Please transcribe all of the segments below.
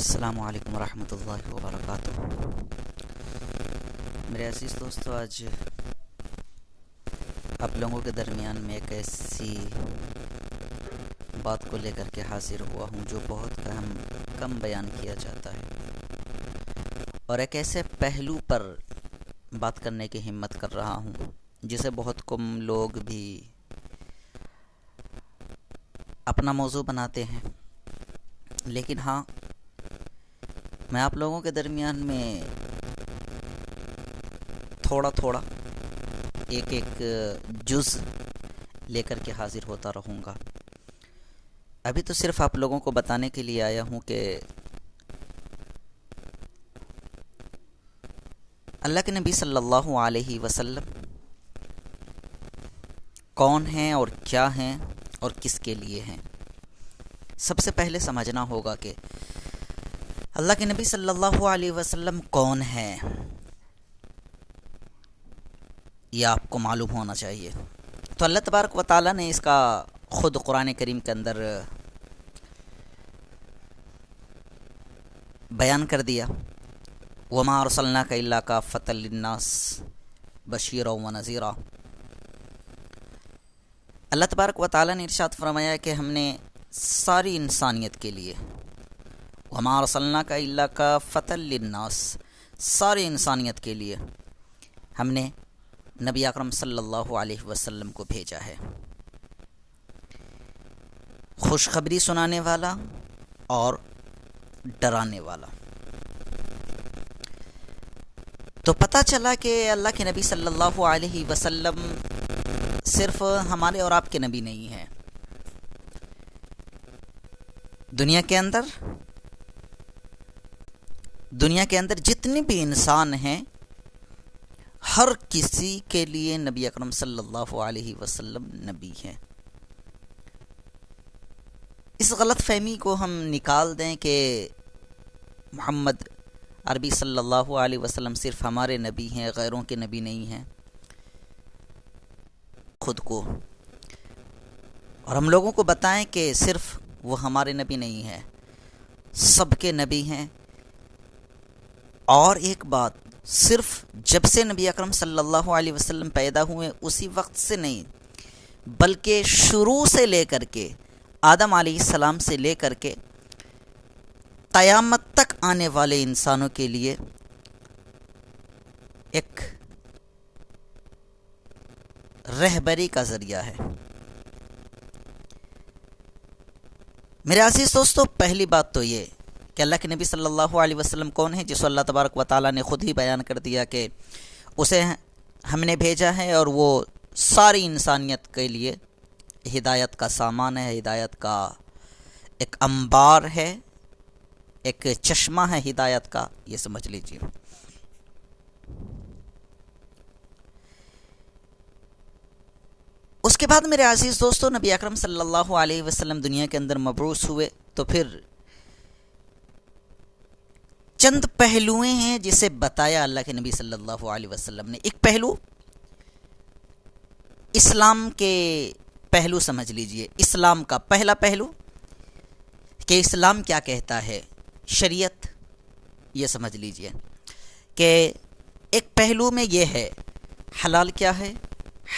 السلام علیکم ورحمۃ اللہ وبرکاتہ۔ میرے عزیز دوستو، آج آپ لوگوں کے درمیان میں ایک ایسی بات کو لے کر کے حاضر ہوا ہوں جو بہت کم بیان کیا جاتا ہے، اور ایک ایسے پہلو پر بات کرنے کی ہمت کر رہا ہوں جسے بہت کم لوگ بھی اپنا موضوع بناتے ہیں، لیکن ہاں، میں آپ لوگوں کے درمیان میں تھوڑا ایک جز لے کر کے حاضر ہوتا رہوں گا۔ ابھی تو صرف آپ لوگوں کو بتانے کے لیے آیا ہوں کہ اللہ کے نبی صلی اللہ علیہ وسلم کون ہیں اور کیا ہیں اور کس کے لیے ہیں۔ سب سے پہلے سمجھنا ہوگا کہ اللہ کے نبی صلی اللہ علیہ وسلم کون ہے، یہ آپ کو معلوم ہونا چاہیے۔ تو اللہ تبارک و تعالیٰ نے اس کا خود قرآن کریم کے اندر بیان کر دیا، وَمَا أَرْسَلْنَاكَ إِلَّا كَافَّةً لِلنَّاسِ بَشِيرًا وَنَذِيرًا۔ اللہ تبارک و تعالیٰ نے ارشاد فرمایا کہ ہم نے ساری انسانیت کے لیے، وَمَا أَرْسَلْنَاكَ إِلَّا كَافَّةً لِلنَّاسِ، ساری انسانیت کے لیے ہم نے نبی اکرم صلی اللہ علیہ وسلم کو بھیجا ہے، خوشخبری سنانے والا اور ڈرانے والا۔ تو پتہ چلا کہ اللہ کے نبی صلی اللہ علیہ وسلم صرف ہمارے اور آپ کے نبی نہیں ہیں۔ دنیا کے اندر جتنے بھی انسان ہیں، ہر کسی کے لیے نبی اکرم صلی اللہ علیہ وسلم نبی ہیں۔ اس غلط فہمی کو ہم نکال دیں کہ محمد عربی صلی اللہ علیہ وسلم صرف ہمارے نبی ہیں، غیروں کے نبی نہیں ہیں، خود کو اور ہم لوگوں کو بتائیں کہ صرف وہ ہمارے نبی نہیں ہیں، سب کے نبی ہیں۔ اور ایک بات، صرف جب سے نبی اکرم صلی اللہ علیہ وسلم پیدا ہوئے اسی وقت سے نہیں، بلکہ شروع سے لے کر کے آدم علیہ السلام سے لے کر کے قیامت تک آنے والے انسانوں کے لیے ایک رہبری کا ذریعہ ہے۔ میرے عزیز دوستو، پہلی بات تو یہ کہ اللہ کے نبی صلی اللہ علیہ وسلم کون ہے، جس کو اللہ تبارک و تعالیٰ نے خود ہی بیان کر دیا کہ اسے ہم نے بھیجا ہے اور وہ ساری انسانیت کے لیے ہدایت کا سامان ہے، ہدایت کا ایک انبار ہے، ایک چشمہ ہے ہدایت کا، یہ سمجھ لیجیے۔ اس کے بعد میرے عزیز دوستو، نبی اکرم صلی اللہ علیہ وسلم دنیا کے اندر مبعوث ہوئے تو پھر چند پہلوئیں ہیں جسے بتایا اللہ کے نبی صلی اللہ علیہ وسلم نے۔ ایک پہلو اسلام کے پہلو سمجھ لیجئے، اسلام کا پہلا پہلو کہ اسلام کیا کہتا ہے، شریعت، یہ سمجھ لیجئے کہ ایک پہلو میں یہ ہے حلال کیا ہے،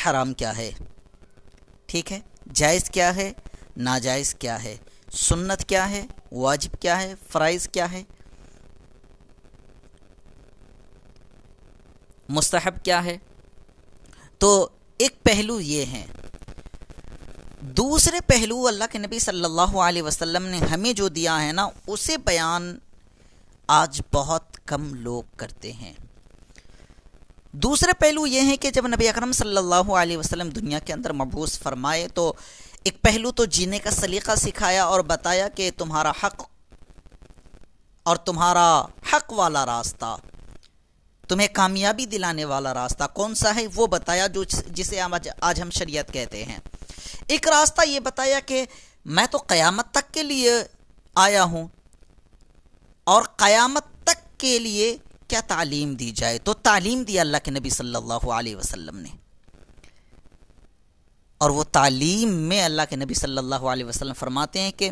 حرام کیا ہے، ٹھیک ہے، جائز کیا ہے، ناجائز کیا ہے، سنت کیا ہے، واجب کیا ہے، فرائض کیا ہے، مستحب کیا ہے۔ تو ایک پہلو یہ ہے۔ دوسرے پہلو اللہ کے نبی صلی اللہ علیہ وسلم نے ہمیں جو دیا ہے نا، اسے بیان آج بہت کم لوگ کرتے ہیں۔ دوسرے پہلو یہ ہے کہ جب نبی اکرم صلی اللہ علیہ وسلم دنیا کے اندر مبعوث فرمائے تو ایک پہلو تو جینے کا سلیقہ سکھایا اور بتایا کہ تمہارا حق اور تمہارا حق والا راستہ، تمہیں کامیابی دلانے والا راستہ کون سا ہے، وہ بتایا، جسے آج ہم شریعت کہتے ہیں۔ ایک راستہ یہ بتایا کہ میں تو قیامت تک کے لیے آیا ہوں، اور قیامت تک کے لیے کیا تعلیم دی جائے، تو تعلیم دی اللہ کے نبی صلی اللہ علیہ وسلم نے۔ اور وہ تعلیم میں اللہ کے نبی صلی اللہ علیہ وسلم فرماتے ہیں کہ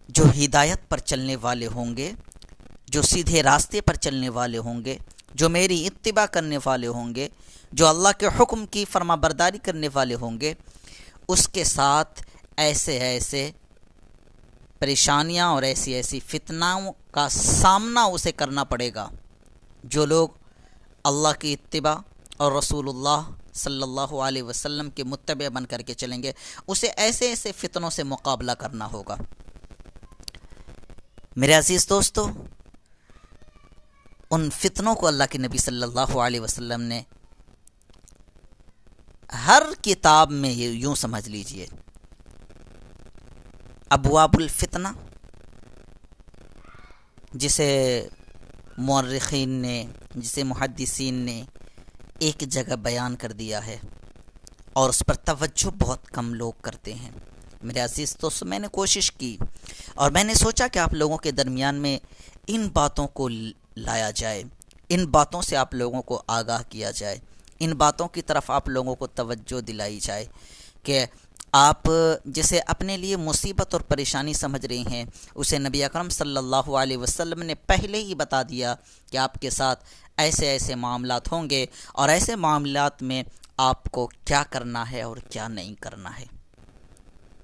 جو ہدایت پر چلنے والے ہوں گے، جو سیدھے راستے پر چلنے والے ہوں گے، جو میری اتباع کرنے والے ہوں گے، جو اللہ کے حکم کی فرما برداری کرنے والے ہوں گے، اس کے ساتھ ایسے ایسے پریشانیاں اور ایسی ایسی فتنوں کا سامنا اسے کرنا پڑے گا۔ جو لوگ اللہ کی اتباع اور رسول اللہ صلی اللہ علیہ وسلم کے متبع بن کر کے چلیں گے، اسے ایسے ایسے فتنوں سے مقابلہ کرنا ہوگا۔ میرے عزیز دوستو، ان فتنوں کو اللہ کے نبی صلی اللہ علیہ وسلم نے ہر کتاب میں یوں سمجھ لیجئے، ابواب الفتنہ، جسے مورخین نے، جسے محدثین نے ایک جگہ بیان کر دیا ہے اور اس پر توجہ بہت کم لوگ کرتے ہیں۔ میرے عزیز دوستو، میں نے کوشش کی اور میں نے سوچا کہ آپ لوگوں کے درمیان میں ان باتوں کو لایا جائے، ان باتوں سے آپ لوگوں کو آگاہ کیا جائے، ان باتوں کی طرف آپ لوگوں کو توجہ دلائی جائے کہ آپ جسے اپنے لیے مصیبت اور پریشانی سمجھ رہے ہیں، اسے نبی اکرم صلی اللہ علیہ وسلم نے پہلے ہی بتا دیا کہ آپ کے ساتھ ایسے ایسے معاملات ہوں گے اور ایسے معاملات میں آپ کو کیا کرنا ہے اور کیا نہیں کرنا ہے۔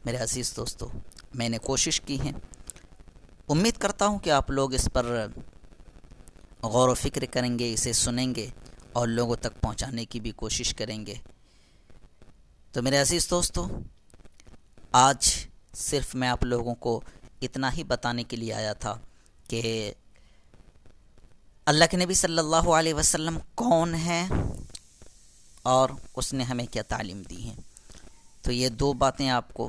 میرے عزیز دوستو، میں نے کوشش کی ہے، امید کرتا ہوں کہ آپ لوگ اس پر غور و فکر کریں گے، اسے سنیں گے اور لوگوں تک پہنچانے کی بھی کوشش کریں گے۔ تو میرے عزیز دوستو، آج صرف میں آپ لوگوں کو اتنا ہی بتانے کے لیے آیا تھا کہ اللہ کے نبی صلی اللہ علیہ وسلم کون ہیں اور اس نے ہمیں کیا تعلیم دی ہے۔ تو یہ دو باتیں آپ کو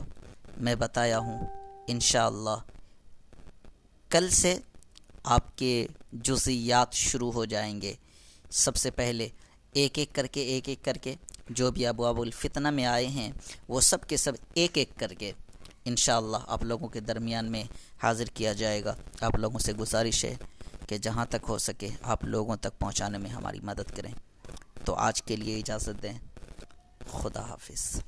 میں بتایا ہوں۔ انشاءاللہ کل سے آپ کے جزئیات شروع ہو جائیں گے۔ سب سے پہلے ایک ایک کر کے جو بھی ابواب الفتنہ میں آئے ہیں وہ سب کے سب ایک ایک کر کے انشاءاللہ آپ لوگوں کے درمیان میں حاضر کیا جائے گا۔ آپ لوگوں سے گزارش ہے کہ جہاں تک ہو سکے آپ لوگوں تک پہنچانے میں ہماری مدد کریں۔ تو آج کے لیے اجازت دیں، خدا حافظ۔